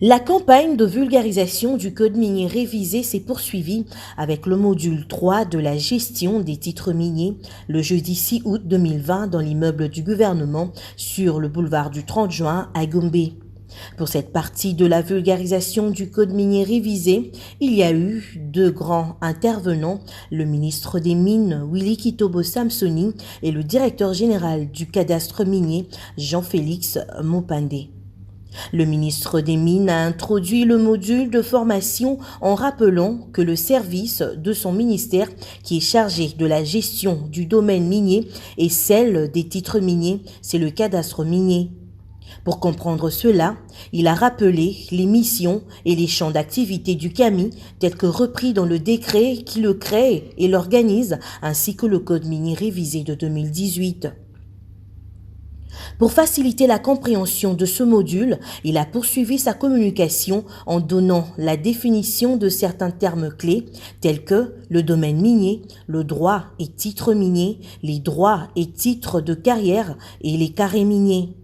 La campagne de vulgarisation du code minier révisé s'est poursuivie avec le module 3 de la gestion des titres miniers le jeudi 6 août 2020 dans l'immeuble du gouvernement sur le boulevard du 30 juin à Gombe. Pour cette partie de la vulgarisation du code minier révisé, il y a eu deux grands intervenants, le ministre des Mines Willy Kitobo Samsoni et le directeur général du cadastre minier Jean-Félix Mopandé. Le ministre des Mines a introduit le module de formation en rappelant que le service de son ministère, qui est chargé de la gestion du domaine minier et celle des titres miniers, c'est le cadastre minier. Pour comprendre cela, il a rappelé les missions et les champs d'activité du CAMI tels que repris dans le décret qui le crée et l'organise, ainsi que le code minier révisé de 2018. Pour faciliter la compréhension de ce module, il a poursuivi sa communication en donnant la définition de certains termes clés tels que le domaine minier, le droit et titre minier, les droits et titres de carrière et les carrés miniers.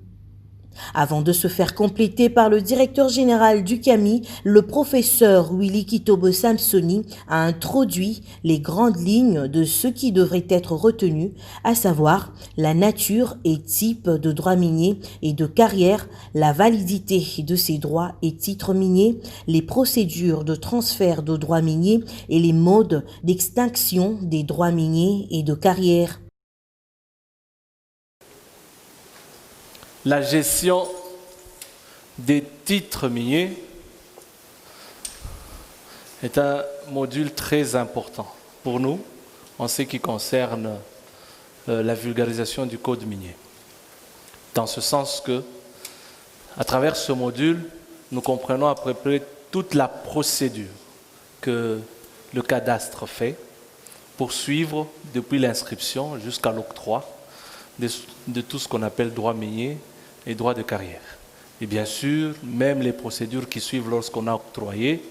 Avant de se faire compléter par le directeur général du CAMI, le professeur Willy Kitobo Samsoni a introduit les grandes lignes de ce qui devrait être retenu, à savoir la nature et type de droits miniers et de carrière, la validité de ces droits et titres miniers, les procédures de transfert de droits miniers et les modes d'extinction des droits miniers et de carrière. La gestion des titres miniers est un module très important pour nous en ce qui concerne la vulgarisation du code minier. Dans ce sens que, à travers ce module, nous comprenons à peu près toute la procédure que le cadastre fait pour suivre depuis l'inscription jusqu'à l'octroi de tout ce qu'on appelle droit minier et droit de carrière. Et bien sûr, même les procédures qui suivent lorsqu'on a octroyé,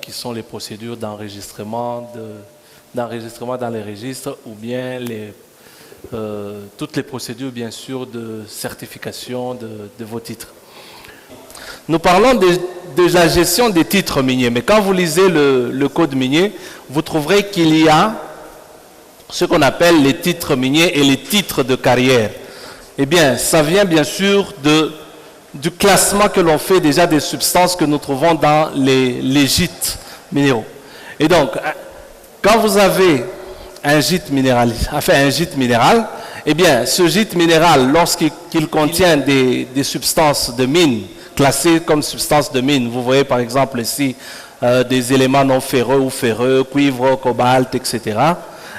qui sont les procédures d'enregistrement dans les registres ou bien toutes les procédures, bien sûr, de certification de vos titres. Nous parlons de la gestion des titres miniers, mais quand vous lisez le code minier, vous trouverez qu'il y a ce qu'on appelle les titres miniers et les titres de carrière. Eh bien, ça vient bien sûr du classement que l'on fait déjà des substances que nous trouvons dans les gîtes minéraux. Et donc, quand vous avez un gîte minéral, eh bien, ce gîte minéral, lorsqu'il contient des substances de mine, classées comme substances de mine, vous voyez par exemple ici des éléments non ferreux ou ferreux, cuivre, cobalt, etc.,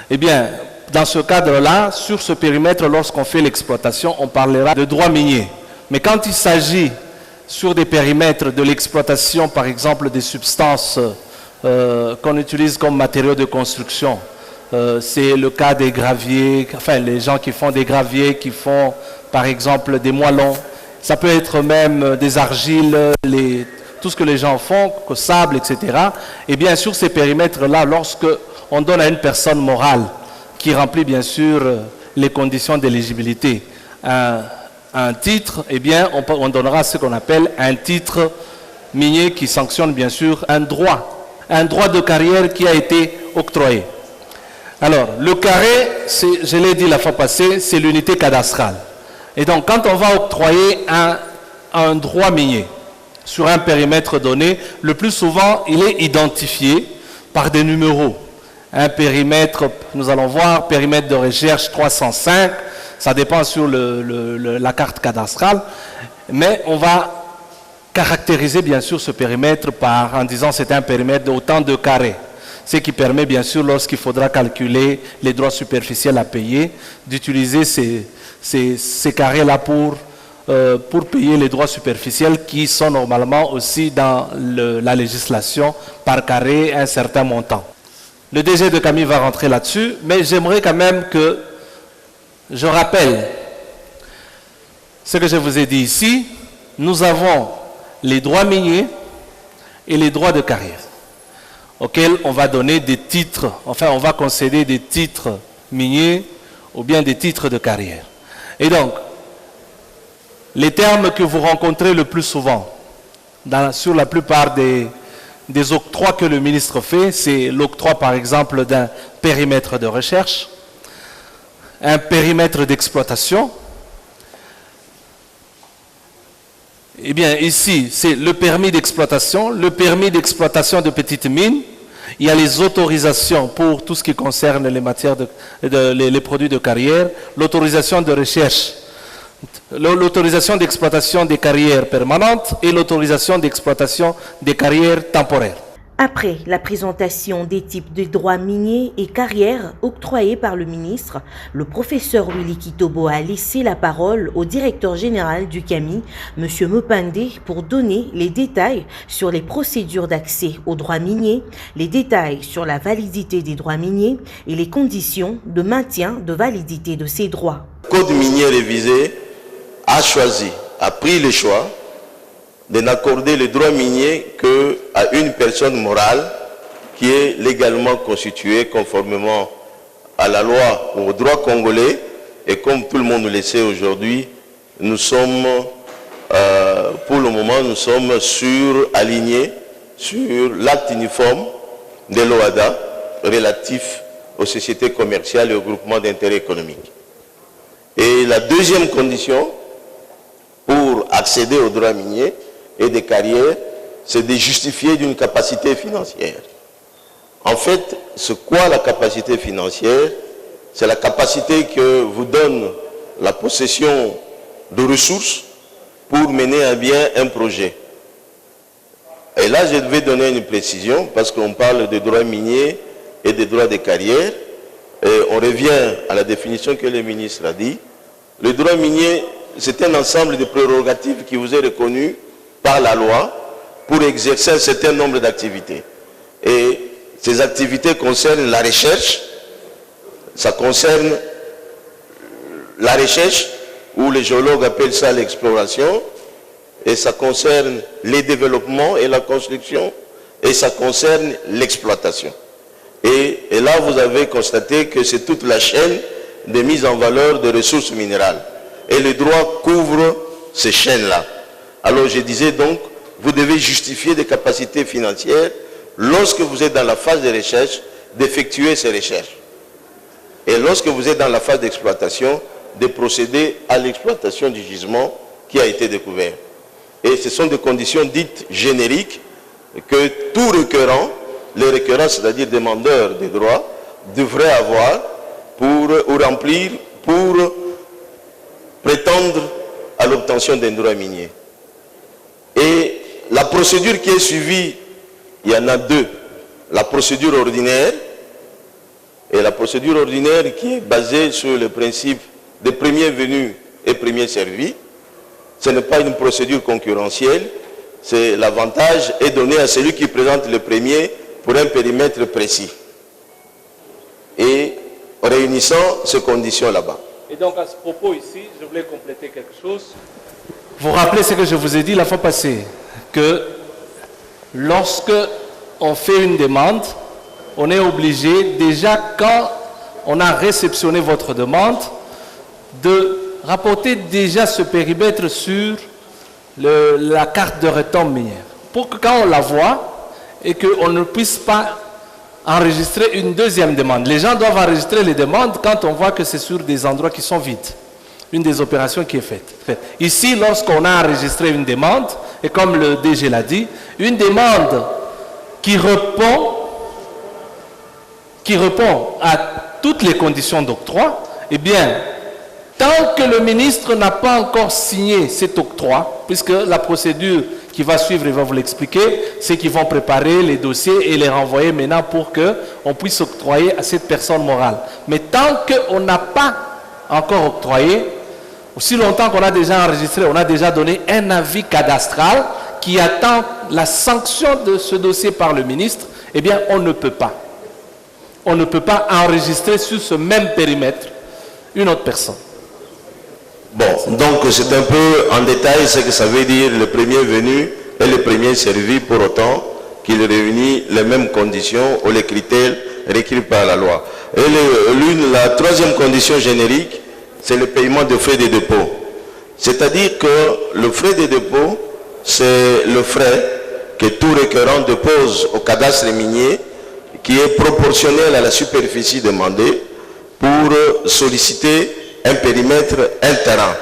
eh bien, dans ce cadre-là, sur ce périmètre, lorsqu'on fait l'exploitation, on parlera de droit minier. Mais quand il s'agit sur des périmètres de l'exploitation, par exemple, des substances qu'on utilise comme matériaux de construction, c'est le cas des graviers, enfin les gens qui font des graviers, qui font par exemple des moellons, ça peut être même des argiles, tout ce que les gens font, que sable, etc. Et bien sur ces périmètres-là, lorsque on donne à une personne morale qui remplit bien sûr les conditions d'éligibilité un titre, eh bien on donnera ce qu'on appelle un titre minier qui sanctionne bien sûr un droit de carrière qui a été octroyé. Alors le carré, je l'ai dit la fois passée, c'est l'unité cadastrale. Et donc quand on va octroyer un droit minier sur un périmètre donné, le plus souvent il est identifié par des numéros. Un périmètre, nous allons voir, périmètre de recherche 305, ça dépend sur la carte cadastrale, mais on va caractériser bien sûr ce périmètre en disant c'est un périmètre d'autant de carrés, ce qui permet bien sûr lorsqu'il faudra calculer les droits superficiels à payer, d'utiliser ces carrés-là pour payer les droits superficiels qui sont normalement aussi dans la législation par carré un certain montant. Le DG de CAMI va rentrer là-dessus, mais j'aimerais quand même que je rappelle ce que je vous ai dit ici. Nous avons les droits miniers et les droits de carrière, auxquels on va donner des titres, enfin on va concéder des titres miniers ou bien des titres de carrière. Et donc, les termes que vous rencontrez le plus souvent sur la plupart des octrois que le ministre fait. C'est l'octroi, par exemple, d'un périmètre de recherche, un périmètre d'exploitation. Eh bien, ici, c'est le permis d'exploitation de petites mines. Il y a les autorisations pour tout ce qui concerne les matières les produits de carrière, l'autorisation de recherche, l'autorisation d'exploitation des carrières permanentes et l'autorisation d'exploitation des carrières temporaires. Après la présentation des types de droits miniers et carrières octroyés par le ministre, le professeur Willy Kitobo a laissé la parole au directeur général du CAMI, M. Mopande, pour donner les détails sur les procédures d'accès aux droits miniers, les détails sur la validité des droits miniers et les conditions de maintien de validité de ces droits. Le Code minier révisé a pris le choix de n'accorder le droit minier qu'à une personne morale qui est légalement constituée conformément à la loi ou au droit congolais. Et comme tout le monde le sait aujourd'hui, nous sommes, pour le moment, nous sommes alignés sur l'acte uniforme de l'OHADA relatif aux sociétés commerciales et aux groupements d'intérêt économique. Et la deuxième condition pour accéder aux droits miniers et des carrières, c'est de justifier d'une capacité financière. En fait, c'est quoi la capacité financière? C'est la capacité que vous donne la possession de ressources pour mener à bien un projet. Et là, je vais donner une précision parce qu'on parle de droits miniers et de droits de carrière. Et on revient à la définition que le ministre a dit. Le droit minier, c'est un ensemble de prérogatives qui vous est reconnu par la loi pour exercer un certain nombre d'activités. Et ces activités concernent la recherche, ça concerne la recherche, ou les géologues appellent ça l'exploration, et ça concerne les développements et la construction, et ça concerne l'exploitation. Et là, vous avez constaté que c'est toute la chaîne de mise en valeur de ressources minérales. Et le droit couvre ces chaînes-là. Alors je disais donc, vous devez justifier des capacités financières lorsque vous êtes dans la phase de recherche, d'effectuer ces recherches. Et lorsque vous êtes dans la phase d'exploitation, de procéder à l'exploitation du gisement qui a été découvert. Et ce sont des conditions dites génériques que tout requérant, les requérants, c'est-à-dire demandeurs de droits, devraient avoir ou remplir pour prétendre à l'obtention d'un droit minier. Et la procédure qui est suivie, il y en a deux. La procédure ordinaire, et la procédure ordinaire qui est basée sur le principe de premier venu et premier servi. Ce n'est pas une procédure concurrentielle, c'est l'avantage est donné à celui qui présente le premier pour un périmètre précis. Et réunissant ces conditions là-bas. Et donc à ce propos ici, je voulais compléter quelque chose. Vous rappelez ce que je vous ai dit la fois passée, que lorsque on fait une demande, on est obligé, déjà quand on a réceptionné votre demande, de rapporter déjà ce périmètre sur la carte de retombe minière. Pour que quand on la voit, et qu'on ne puisse pas enregistrer une deuxième demande. Les gens doivent enregistrer les demandes quand on voit que c'est sur des endroits qui sont vides. Une des opérations qui est faite. Ici, lorsqu'on a enregistré une demande, et comme le DG l'a dit, une demande qui répond à toutes les conditions d'octroi, eh bien, tant que le ministre n'a pas encore signé cet octroi, puisque la procédure qui va suivre, il va vous l'expliquer, c'est qu'ils vont préparer les dossiers et les renvoyer maintenant pour qu'on puisse octroyer à cette personne morale. Mais tant qu'on n'a pas encore octroyé, aussi longtemps qu'on a déjà enregistré, on a déjà donné un avis cadastral qui attend la sanction de ce dossier par le ministre, eh bien on ne peut pas. On ne peut pas enregistrer sur ce même périmètre une autre personne. Bon, donc c'est un peu en détail ce que ça veut dire le premier venu et le premier servi, pour autant qu'il réunit les mêmes conditions ou les critères requis par la loi. Et la troisième condition générique, c'est le paiement de frais de dépôt. C'est-à-dire que le frais de dépôt, c'est le frais que tout requérant dépose au cadastre minier qui est proportionnel à la superficie demandée pour solliciter un périmètre, un terrain.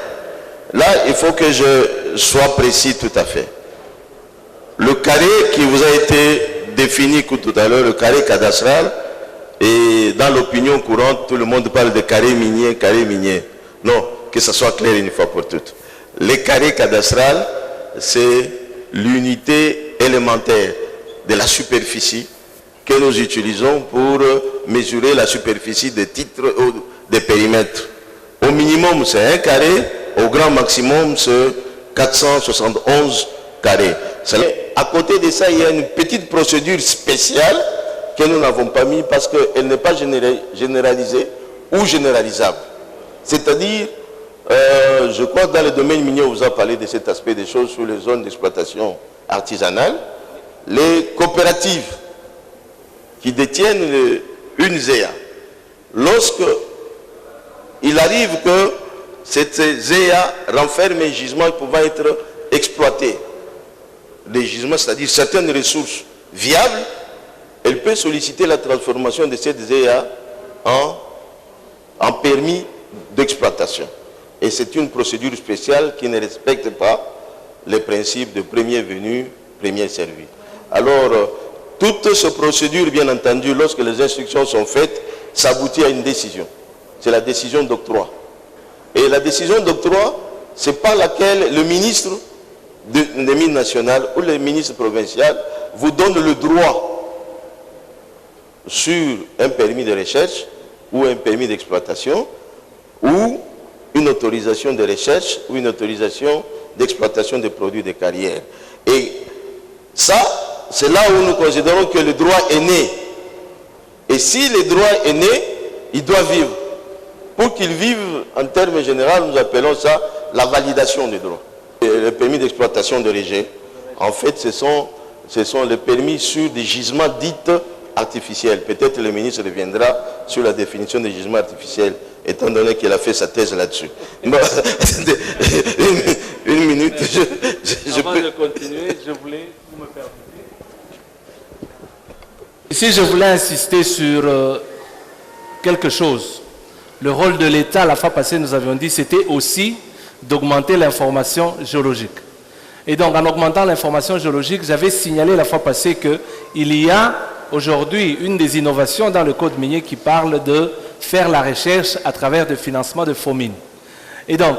Là, il faut que je sois précis tout à fait. Le carré qui vous a été défini tout à l'heure, le carré cadastral, et dans l'opinion courante, tout le monde parle de carré minier, carré minier. Non, que ce soit clair une fois pour toutes. Les carrés cadastrales, c'est l'unité élémentaire de la superficie que nous utilisons pour mesurer la superficie des titres ou des périmètres. Au minimum, c'est 1 carré, au grand maximum, c'est 471 carrés. À côté de ça, il y a une petite procédure spéciale que nous n'avons pas mis parce qu'elle n'est pas généralisée ou généralisable. C'est-à-dire, je crois que dans le domaine minier, on vous a parlé de cet aspect des choses sur les zones d'exploitation artisanale. Les coopératives qui détiennent une ZEA, lorsque il arrive que cette ZEA renferme un gisement pouvant être exploité, les gisements, c'est-à-dire certaines ressources viables, elle peut solliciter la transformation de cette ZEA en permis d'exploitation. Et c'est une procédure spéciale qui ne respecte pas les principes de premier venu, premier servi. Alors, toute cette procédure, bien entendu, lorsque les instructions sont faites, s'aboutit à une décision. C'est la décision d'octroi. Et la décision d'octroi, c'est pas laquelle le ministre des mines nationales ou le ministre provincial vous donne le droit sur un permis de recherche ou un permis d'exploitation ou une autorisation de recherche ou une autorisation d'exploitation des produits de carrière. Et ça, c'est là où nous considérons que le droit est né. Et si le droit est né, il doit vivre. Pour qu'il vive, en termes généraux, nous appelons ça la validation des droits. Le permis d'exploitation de rejet, en fait, ce sont les permis sur des gisements dits artificiels. Peut-être le ministre reviendra sur la définition des gisements artificiels, étant donné qu'il a fait sa thèse là-dessus. Une minute. Avant de continuer, je voulais, vous me permettez. Ici, je voulais insister sur quelque chose. Le rôle de l'État, la fois passée, nous avions dit, c'était aussi d'augmenter l'information géologique. Et donc, en augmentant l'information géologique, j'avais signalé la fois passée qu'il y a aujourd'hui une des innovations dans le code minier qui parle de faire la recherche à travers des financements de faux mines. Et donc,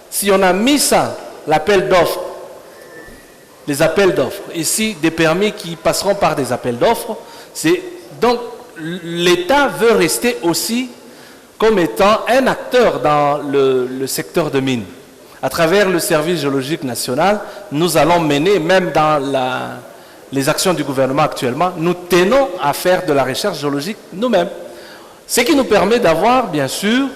si on a mis ça, l'appel d'offres, les appels d'offres, ici des permis qui passeront par des appels d'offres, donc l'État veut rester aussi comme étant un acteur dans le secteur de mines. À travers le service géologique national, nous allons mener, même dans les actions du gouvernement actuellement, nous tenons à faire de la recherche géologique nous-mêmes. Ce qui nous permet d'avoir, bien sûr,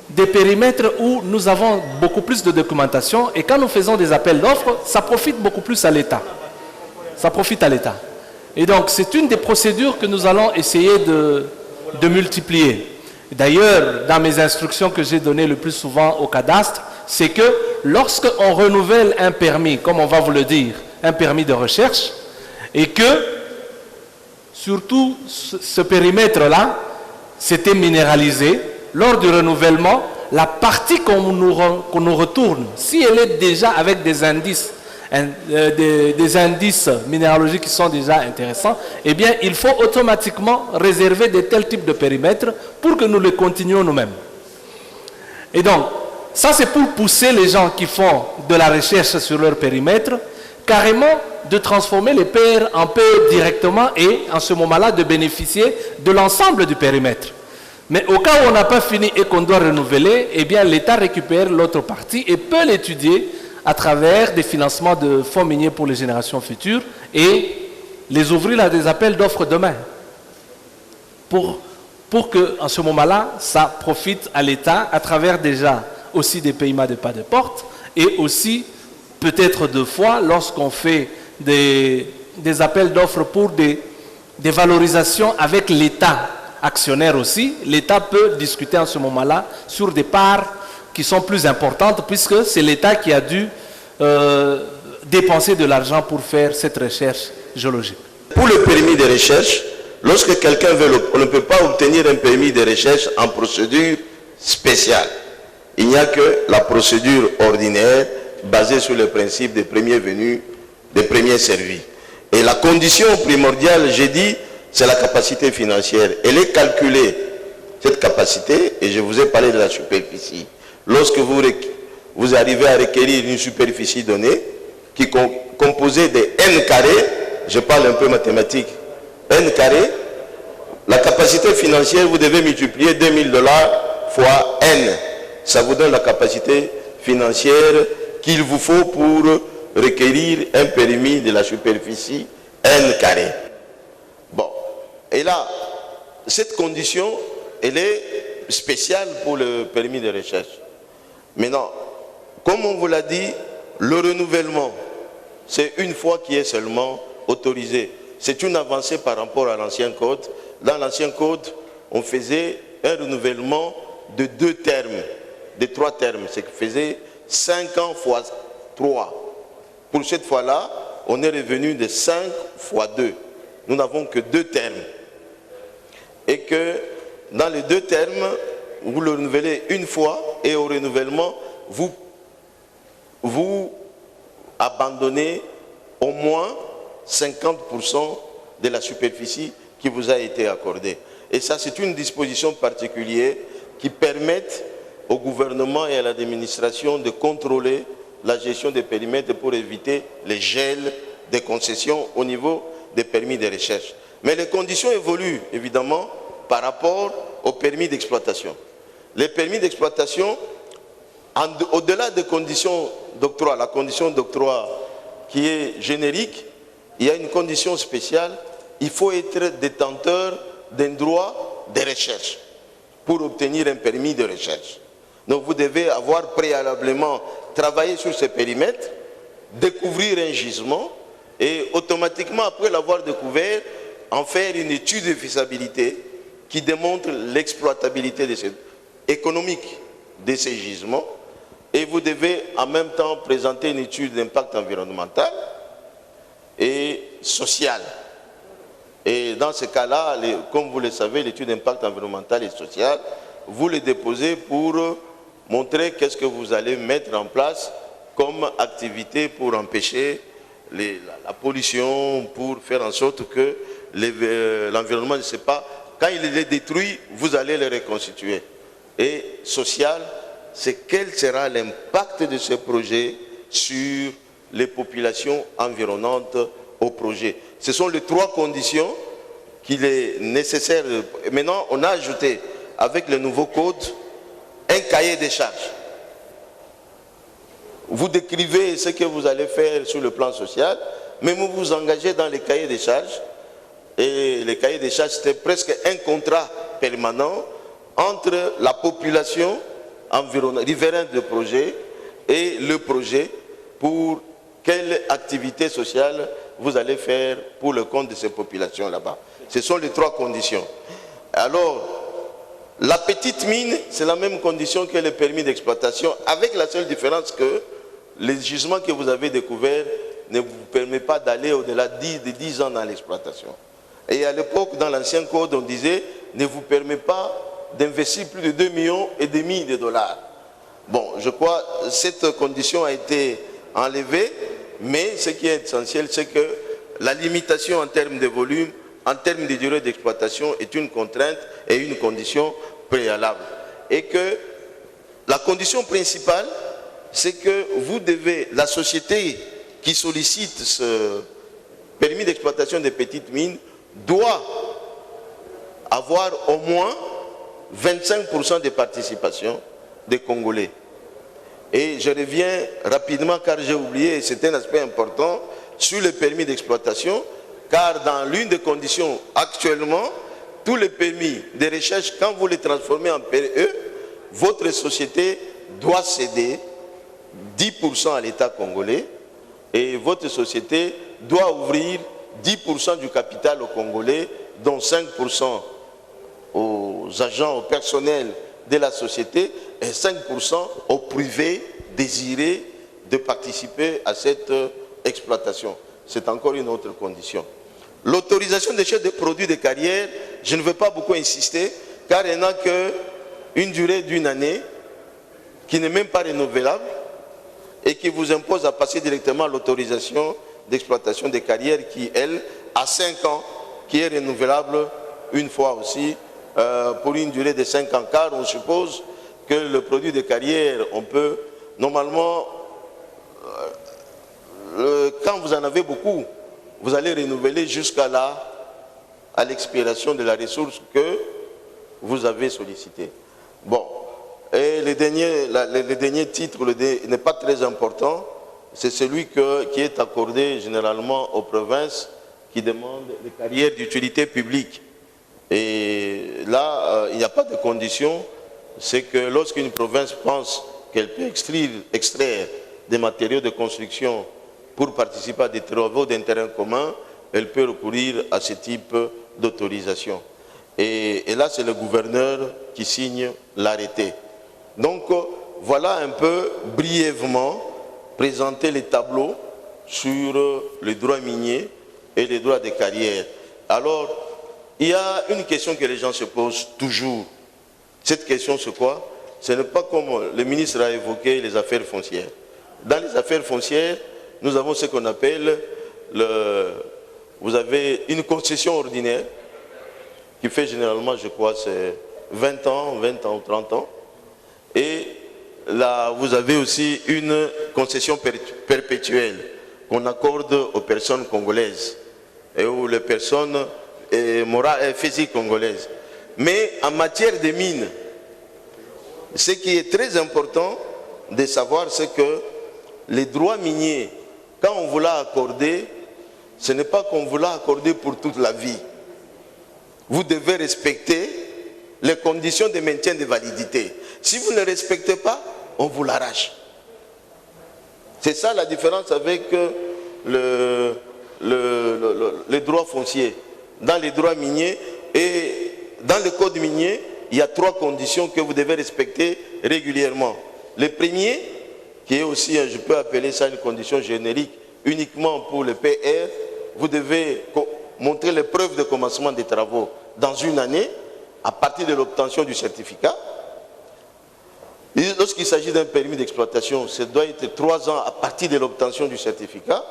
des périmètres où nous avons beaucoup plus de documentation et quand nous faisons des appels d'offres, ça profite beaucoup plus à l'État. Ça profite à l'État. Et donc, c'est une des procédures que nous allons essayer de multiplier. D'ailleurs, dans mes instructions que j'ai données le plus souvent au cadastre, c'est que lorsqu'on renouvelle un permis, comme on va vous le dire, un permis de recherche, et que, surtout, ce périmètre-là, s'était minéralisé, lors du renouvellement, la partie qu'on nous retourne, si elle est déjà avec des indices minéralogiques qui sont déjà intéressants, eh bien, il faut automatiquement réserver de tels types de périmètres pour que nous les continuions nous-mêmes. Et donc, ça c'est pour pousser les gens qui font de la recherche sur leur périmètre, carrément de transformer les PR en PR directement et, en ce moment-là, de bénéficier de l'ensemble du périmètre. Mais au cas où on n'a pas fini et qu'on doit renouveler, eh bien, l'État récupère l'autre partie et peut l'étudier à travers des financements de fonds miniers pour les générations futures et les ouvrir à des appels d'offres demain. Pour que, en ce moment-là, ça profite à l'État à travers déjà aussi des paiements de pas de porte et aussi, peut-être deux fois, lorsqu'on fait des appels d'offres pour des valorisations avec l'État actionnaire aussi, l'État peut discuter en ce moment-là sur des parts qui sont plus importantes puisque c'est l'État qui a dû dépenser de l'argent pour faire cette recherche géologique. Pour le permis de recherche, lorsque quelqu'un veut, on ne peut pas obtenir un permis de recherche en procédure spéciale. Il n'y a que la procédure ordinaire basée sur le principe des premiers venus, des premiers servis. Et la condition primordiale, j'ai dit, c'est la capacité financière. Elle est calculée, cette capacité, et je vous ai parlé de la superficie. Lorsque vous arrivez à requérir une superficie donnée, qui est composée de n carré, je parle un peu mathématique, n carré, la capacité financière, vous devez multiplier $2000 fois n. Ça vous donne la capacité financière qu'il vous faut pour requérir un permis de la superficie n carré. Bon, et là, cette condition, elle est spéciale pour le permis de recherche. Maintenant, comme on vous l'a dit, le renouvellement, c'est une fois qui est seulement autorisé. C'est une avancée par rapport à l'ancien code. Dans l'ancien code, on faisait un renouvellement de 2 termes, de 3 termes, ce qui faisait 5 ans fois 3. Pour cette fois-là, on est revenu de 5 fois 2. Nous n'avons que 2 termes. Et que dans les 2 termes, vous le renouvelez une fois et au renouvellement, vous abandonnez au moins 50% de la superficie qui vous a été accordée. Et ça, c'est une disposition particulière qui permet au gouvernement et à l'administration de contrôler la gestion des périmètres pour éviter les gels des concessions au niveau des permis de recherche. Mais les conditions évoluent évidemment par rapport aux permis d'exploitation. Les permis d'exploitation, au-delà des conditions d'octroi, la condition d'octroi qui est générique, il y a une condition spéciale, il faut être détenteur d'un droit de recherche pour obtenir un permis de recherche. Donc vous devez avoir préalablement travaillé sur ce périmètre, découvrir un gisement et automatiquement après l'avoir découvert, en faire une étude de faisabilité qui démontre l'exploitabilité économique de ces gisements. Et vous devez en même temps présenter une étude d'impact environnemental et social. Et dans ce cas-là, comme vous le savez, l'étude d'impact environnemental et social, vous le déposez pour montrer qu'est-ce que vous allez mettre en place comme activité pour empêcher la pollution, pour faire en sorte que l'environnement ne sait pas, quand il est détruit, vous allez le reconstituer. Et social, c'est quel sera l'impact de ce projet sur les populations environnantes au projet. Ce sont les 3 conditions qu'il est nécessaire. Maintenant, on a ajouté avec le nouveau code un cahier des charges. Vous décrivez ce que vous allez faire sur le plan social, mais vous vous engagez dans les cahiers des charges. Et les cahiers des charges, c'était presque un contrat permanent entre la population riveraine du projet et le projet pour quelle activité sociale vous allez faire pour le compte de ces populations là-bas. Ce sont les 3 conditions. Alors, la petite mine, c'est la même condition que le permis d'exploitation, avec la seule différence que les gisements que vous avez découverts ne vous permettent pas d'aller au-delà de 10 ans dans l'exploitation. Et à l'époque, dans l'ancien code, on disait, ne vous permet pas d'investir plus de 2,5 millions de dollars. Bon, je crois que cette condition a été enlevée, mais ce qui est essentiel, c'est que la limitation en termes de volume, en termes de durée d'exploitation, est une contrainte et une condition préalable. Et que la condition principale, c'est que vous devez, la société qui sollicite ce permis d'exploitation des petites mines, doit avoir au moins 25% de participation des Congolais. Et je reviens rapidement car j'ai oublié, et c'est un aspect important, sur le permis d'exploitation, car dans l'une des conditions actuellement, tous les permis de recherche, quand vous les transformez en PE, votre société doit céder 10% à l'État congolais et votre société doit ouvrir 10% du capital aux Congolais, dont 5% aux agents, au personnel de la société et 5% aux privés désirés de participer à cette exploitation. C'est encore une autre condition. L'autorisation d'achat des produits de carrière, je ne veux pas beaucoup insister, car elle n'a qu'une durée d'une année, qui n'est même pas renouvelable, et qui vous impose à passer directement à l'autorisation d'exploitation des carrières qui, elle, a 5 ans, qui est renouvelable une fois aussi, pour une durée de 5 ans, car on suppose que le produit de carrière, on peut, normalement, quand vous en avez beaucoup, vous allez renouveler jusqu'à l'expiration de la ressource que vous avez sollicitée. Bon, et le dernier titre n'est pas très important, c'est celui qui est accordé généralement aux provinces qui demandent des carrières d'utilité publique. Et là, il n'y a pas de condition, c'est que lorsqu'une province pense qu'elle peut extraire des matériaux de construction pour participer à des travaux d'intérêt commun, elle peut recourir à ce type d'autorisation. Et là, c'est le gouverneur qui signe l'arrêté. Donc, voilà un peu brièvement présenter les tableaux sur les droits miniers et les droits des carrières. Alors, il y a une question que les gens se posent toujours. Cette question, c'est quoi? Ce n'est pas comme le ministre a évoqué les affaires foncières. Dans les affaires foncières, nous avons ce qu'on appelle, vous avez une concession ordinaire qui fait généralement, je crois, c'est 20 ans ou 30 ans. Et là, vous avez aussi une concession perpétuelle qu'on accorde aux personnes congolaises et aux personnes morales et physiques congolaises. Mais en matière de mines, ce qui est très important de savoir, c'est que les droits miniers, quand on vous l'a accordé, ce n'est pas qu'on vous l'a accordé pour toute la vie. Vous devez respecter les conditions de maintien de validité. Si vous ne respectez pas, on vous l'arrache. C'est ça la différence avec les droits fonciers. Dans les droits miniers et dans le code minier, il y a 3 conditions que vous devez respecter régulièrement. Le premier, qui est aussi, je peux appeler ça une condition générique, uniquement pour le PR, vous devez montrer les preuves de commencement des travaux dans une année, à partir de l'obtention du certificat. Lorsqu'il s'agit d'un permis d'exploitation, ça doit être 3 ans à partir de l'obtention du certificat.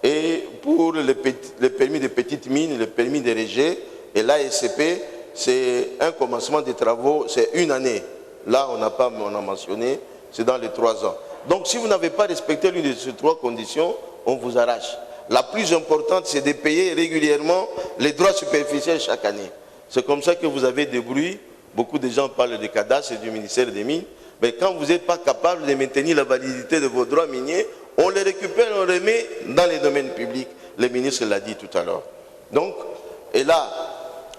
Et pour les permis de petites mines, le permis de rejet et l'ASCP, c'est un commencement des travaux, c'est une année. Là, on a mentionné, c'est dans les 3 ans. Donc, si vous n'avez pas respecté l'une de ces 3 conditions, on vous arrache. La plus importante, c'est de payer régulièrement les droits superficiels chaque année. C'est comme ça que vous avez des bruits. Beaucoup de gens parlent de cadastre et du ministère des Mines. Mais quand vous n'êtes pas capable de maintenir la validité de vos droits miniers, on les récupère, on les remet dans les domaines publics. Le ministre l'a dit tout à l'heure. Donc, et là,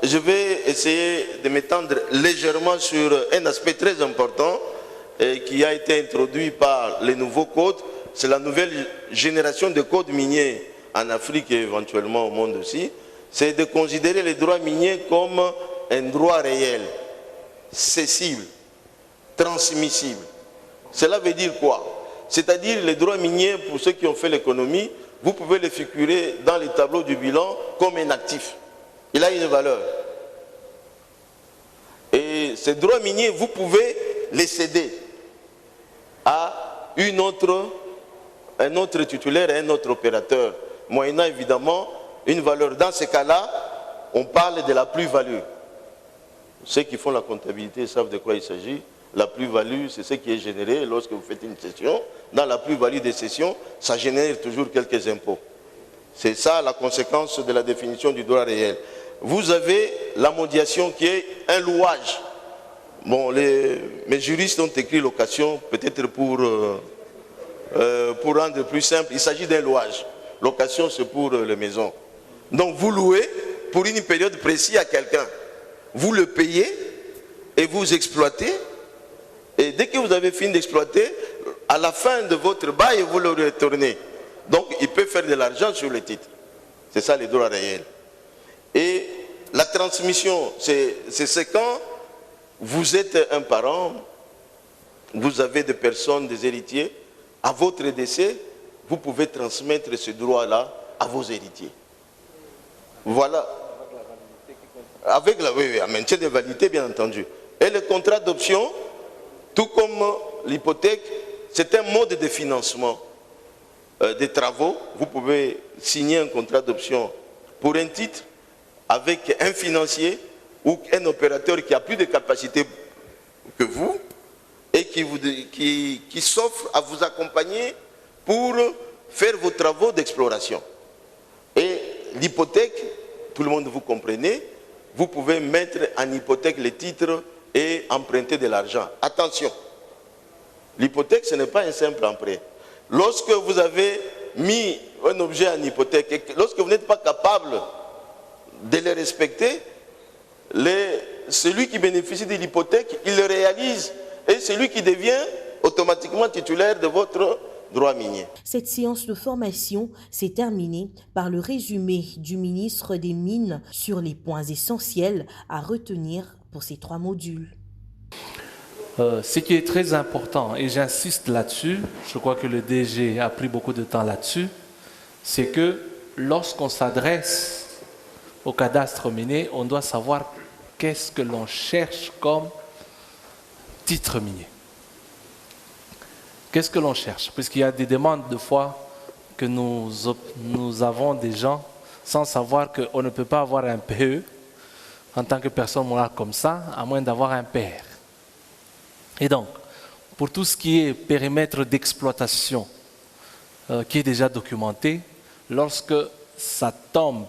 je vais essayer de m'étendre légèrement sur un aspect très important qui a été introduit par les nouveaux codes. C'est la nouvelle génération de codes miniers en Afrique et éventuellement au monde aussi. C'est de considérer les droits miniers comme un droit réel, cessible, transmissible. Cela veut dire quoi? C'est-à-dire les droits miniers, pour ceux qui ont fait l'économie, vous pouvez les figurer dans les tableaux du bilan comme un actif. Il a une valeur. Et ces droits miniers, vous pouvez les céder à un autre titulaire et un autre opérateur, moyennant évidemment une valeur. Dans ces cas-là, on parle de la plus-value. Ceux qui font la comptabilité savent de quoi il s'agit. La plus-value, c'est ce qui est généré lorsque vous faites une cession. Dans la plus-value des cessions, ça génère toujours quelques impôts. C'est ça la conséquence de la définition du droit réel. Vous avez la modiation qui est un louage. Bon, mes juristes ont écrit location, peut-être pour rendre plus simple. Il s'agit d'un louage. Location, c'est pour les maisons. Donc vous louez pour une période précise à quelqu'un. Vous le payez et vous exploitez. Et dès que vous avez fini d'exploiter, à la fin de votre bail, vous le retournez. Donc il peut faire de l'argent sur le titre. C'est ça les droits réels. Et la transmission, c'est quand vous êtes un parent, vous avez des personnes, des héritiers, à votre décès, vous pouvez transmettre ce droit-là à vos héritiers. Voilà. Avec la, oui, un maintien de validité, bien entendu. Et le contrat d'option, tout comme l'hypothèque, c'est un mode de financement des travaux. Vous pouvez signer un contrat d'option pour un titre avec un financier ou un opérateur qui a plus de capacité que vous et qui s'offre à vous accompagner pour faire vos travaux d'exploration. Et l'hypothèque, tout le monde vous comprenez, vous pouvez mettre en hypothèque les titres et emprunter de l'argent. Attention, l'hypothèque, ce n'est pas un simple emprunt. Lorsque vous avez mis un objet en hypothèque et lorsque vous n'êtes pas capable de le respecter, celui qui bénéficie de l'hypothèque, il le réalise et celui qui devient automatiquement titulaire de votre droit minier. Cette séance de formation s'est terminée par le résumé du ministre des Mines sur les points essentiels à retenir pour ces 3 modules. Ce qui est très important, et j'insiste là-dessus, je crois que le DG a pris beaucoup de temps là-dessus, c'est que lorsqu'on s'adresse au cadastre minier, on doit savoir qu'est-ce que l'on cherche comme titre minier. Qu'est-ce que l'on cherche? Puisqu'il y a des demandes de fois que nous avons des gens sans savoir qu'on ne peut pas avoir un PE en tant que personne morale comme ça, à moins d'avoir un PR. Et donc, pour tout ce qui est périmètre d'exploitation qui est déjà documenté, lorsque ça tombe,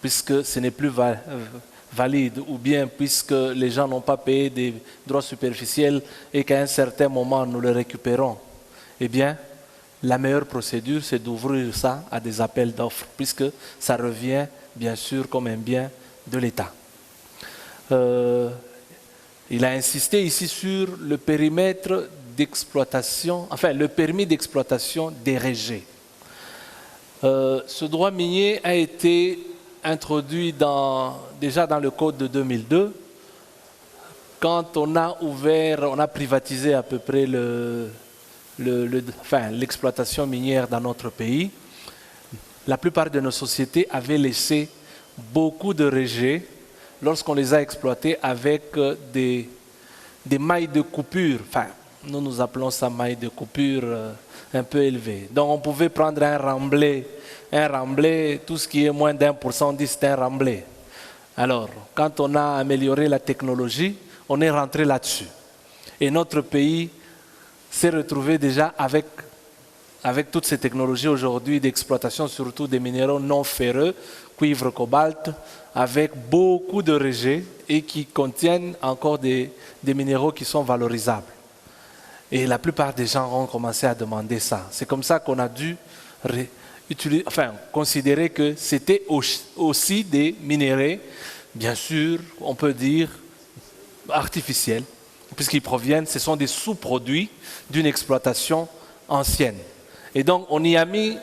puisque ce n'est plus valide, ou bien puisque les gens n'ont pas payé des droits superficiels et qu'à un certain moment nous les récupérons, eh bien, la meilleure procédure, c'est d'ouvrir ça à des appels d'offres, puisque ça revient, bien sûr, comme un bien de l'État. Il a insisté ici sur le périmètre d'exploitation, enfin, le permis d'exploitation dérégé. Ce droit minier a été introduit déjà dans le code de 2002, quand on a privatisé à peu près l'exploitation minière dans notre pays. La plupart de nos sociétés avaient laissé beaucoup de rejets lorsqu'on les a exploités avec des mailles de coupure. Enfin, nous appelons ça mailles de coupure un peu élevées. Donc on pouvait prendre un remblai, tout ce qui est moins d'1%, on dit c'est un remblai. Alors, quand on a amélioré la technologie, on est rentré là-dessus. Et notre pays s'est retrouvé déjà avec toutes ces technologies aujourd'hui d'exploitation, surtout des minéraux non ferreux, cuivre, cobalt, avec beaucoup de rejets et qui contiennent encore des minéraux qui sont valorisables. Et la plupart des gens ont commencé à demander ça. C'est comme ça qu'on a dû considérer que c'était aussi des minéraux, bien sûr, on peut dire artificiels, puisqu'ils proviennent, ce sont des sous-produits d'une exploitation ancienne. Et donc, on y a mis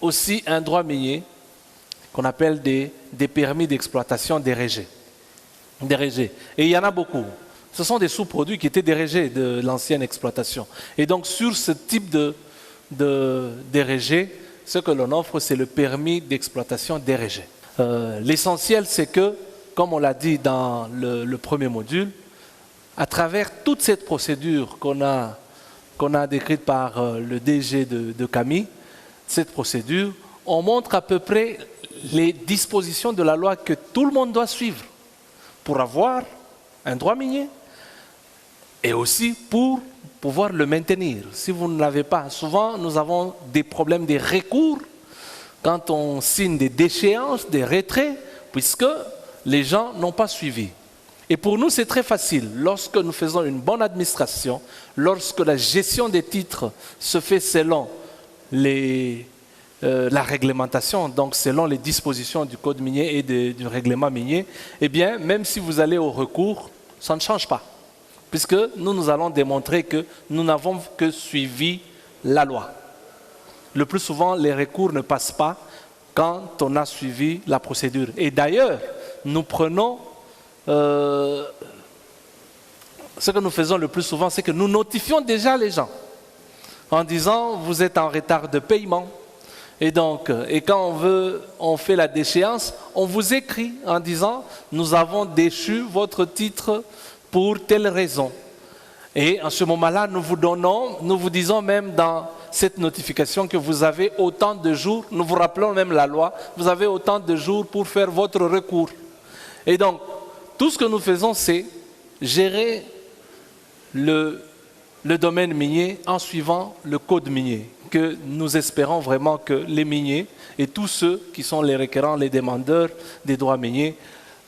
aussi un droit minier qu'on appelle des permis d'exploitation dérégés. Et il y en a beaucoup. Ce sont des sous-produits qui étaient dérégés de l'ancienne exploitation. Et donc, sur ce type de dérégé, ce que l'on offre, c'est le permis d'exploitation dérégé. L'essentiel, c'est que, comme on l'a dit dans le premier module, à travers toute cette procédure qu'on a décrite par le DG de Camille, cette procédure, on montre à peu près les dispositions de la loi que tout le monde doit suivre pour avoir un droit minier et aussi pour pouvoir le maintenir. Si vous ne l'avez pas, souvent nous avons des problèmes de recours quand on signe des déchéances, des retraits, puisque les gens n'ont pas suivi. Et pour nous, c'est très facile. Lorsque nous faisons une bonne administration, lorsque la gestion des titres se fait selon la réglementation, donc selon les dispositions du code minier et du règlement minier, eh bien, même si vous allez au recours, ça ne change pas. Puisque nous allons démontrer que nous n'avons que suivi la loi. Le plus souvent, les recours ne passent pas quand on a suivi la procédure. Et d'ailleurs, nous prenons... ce que nous faisons le plus souvent, c'est que nous notifions déjà les gens. en disant vous êtes en retard de paiement. Et donc, quand on fait la déchéance, on vous écrit en disant nous avons déchu votre titre pour telle raison. Et en ce moment-là, nous vous disons même dans cette notification que vous avez autant de jours, nous vous rappelons même la loi, vous avez autant de jours pour faire votre recours. Et donc, tout ce que nous faisons, c'est gérer le domaine minier en suivant le code minier, que nous espérons vraiment que les miniers et tous ceux qui sont les requérants, les demandeurs des droits miniers,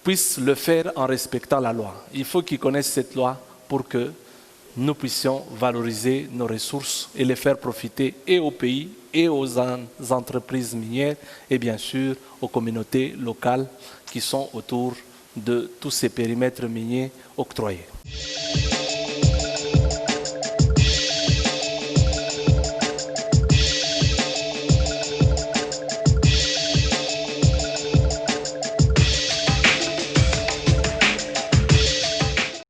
puissent le faire en respectant la loi. Il faut qu'ils connaissent cette loi pour que nous puissions valoriser nos ressources et les faire profiter et au pays et aux entreprises minières et bien sûr aux communautés locales qui sont autour de tous ces périmètres miniers octroyés.